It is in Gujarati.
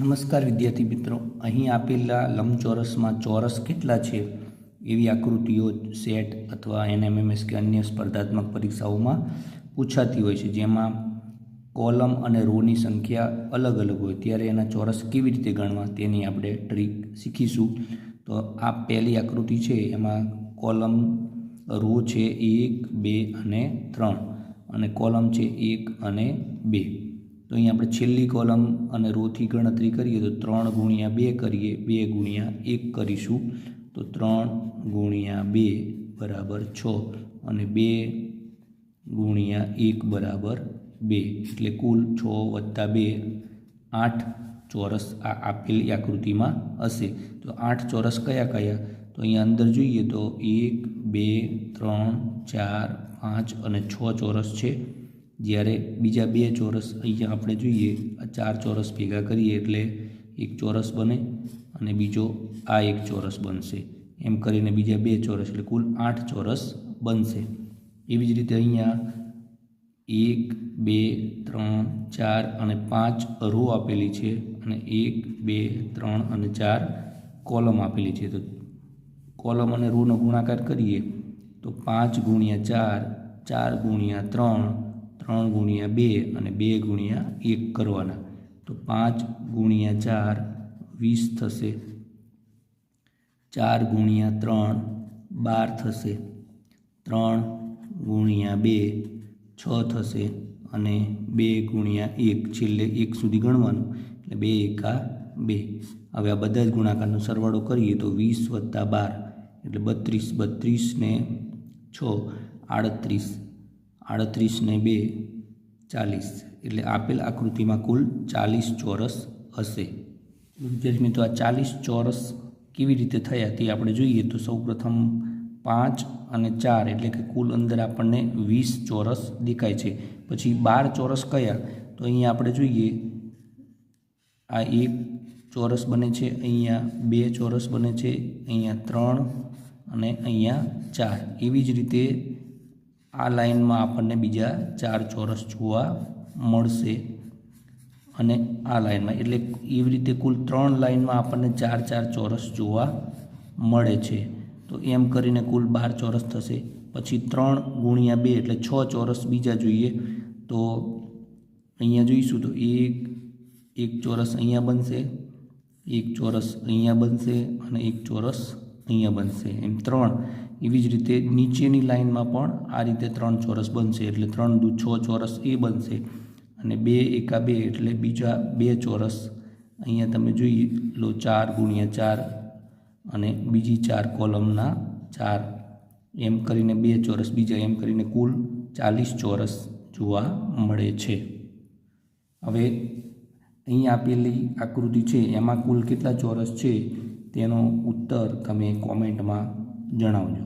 નમસ્કાર વિદ્યાર્થી મિત્રો, અહીં આપેલા લંબચોરસમાં ચોરસ કેટલા છે એવી આકૃતિઓ સેટ અથવા એનએમએમએસ કે અન્ય સ્પર્ધાત્મક પરીક્ષાઓમાં પૂછાતી હોય છે, જેમાં કોલમ અને રોની સંખ્યા અલગ અલગ હોય ત્યારે એના ચોરસ કેવી રીતે ગણવા તેની આપણે ટ્રીક શીખીશું. તો આ પહેલી આકૃતિ છે, એમાં કોલમ રો છે 1, 2 અને 3 અને કોલમ છે 1 અને 2. તો અહીં આપણે છેલ્લી કોલમ અને રોથી ગણતરી કરીએ તો 3 × 2 કરીએ, 2 × 1 કરીશું તો 3 × 2 બરાબર 6 અને 2 × 1 બરાબર 2, એટલે કુલ 6 + 2 8 ચોરસ આ આપેલી આકૃતિમાં હશે. તો 8 ચોરસ કયા કયા? તો અહીંયા અંદર જોઈએ તો 1, 2, 3, 4, 5 અને 6 ચોરસ છે. જ્યારે બીજા 2 ચોરસ અહીંયા આપણે જોઈએ, આ 4 ચોરસ ભેગા કરીએ એટલે એક ચોરસ બને અને બીજો આ એક ચોરસ બનશે. એમ કરીને બીજા 2 ચોરસ એટલે કુલ 8 ચોરસ બનશે. એવી જ રીતે અહીંયા 1, 2, 3, 4 અને 5 રો આપેલી છે અને 1, 2, 3 અને 4 કોલમ આપેલી છે. તો કોલમ અને રોનો ગુણાકાર કરીએ તો 5 × 4, 4 × 3, 3 × 2 અને 2 × 1 કરવાના. તો 5 × 4 20 થશે, 4 × 3 12 થશે, 3 × 2 6 થશે અને 2 × 1 છેલ્લે 1 સુધી ગણવાનું એટલે 2 × 2. હવે આ બધા જ ગુણાકારનો સરવાળો કરીએ તો 20 + 12 એટલે 32, 32 ને 6 38, 38 ને 2 40, એટલે આપેલ આકૃતિમાં કુલ 40 ચોરસ હશે. વિદ્યાર્થી મિત્રો, આ 40 ચોરસ કેવી રીતે થયા તે આપણે જોઈએ તો સૌપ્રથમ 5 અને 4 એટલે કે કુલ અંદર આપણને 20 ચોરસ દેખાય છે. પછી 12 ચોરસ કયા? તો અહીંયા આપણે જોઈએ આ 1 ચોરસ બને છે, અહીંયા 2 ચોરસ બને છે, અહીંયા 3 અને અહીંયા 4. એવી જ રીતે આ લાઇનમાં આપણને બીજા 4 ચોરસ જોવા મળશે અને આ લાઇનમાં, એટલે એવી રીતે કુલ 3 લાઇનમાં આપણને 4 ચોરસ જોવા મળે છે. તો એમ કરીને કુલ 12 ચોરસ થશે. પછી 3 × 2 એટલે 6 ચોરસ બીજા જોઈએ. તો અહીંયા જોઈશું તો એક ચોરસ અહીંયા બનશે, એક ચોરસ અહીંયા બનશે અને એક ચોરસ અહીંયા બનશે, એમ 3. એવી જ રીતે નીચેની લાઇનમાં પણ આ રીતે 3 ચોરસ બનશે, એટલે 3 × 2 6 ચોરસ એ બનશે અને 2 × 2 એટલે બીજા 2 ચોરસ અહીંયા તમે જોઈ લો, 4 × 4 અને બીજી 4 કોલમના 4, એમ કરીને 2 ચોરસ બીજા, એમ કરીને કુલ 40 ચોરસ જોવા મળે છે. હવે અહીં આપેલી આકૃતિ છે એમાં કુલ કેટલા ચોરસ છે તેનો ઉત્તર તમે કોમેન્ટમાં જણાવજો.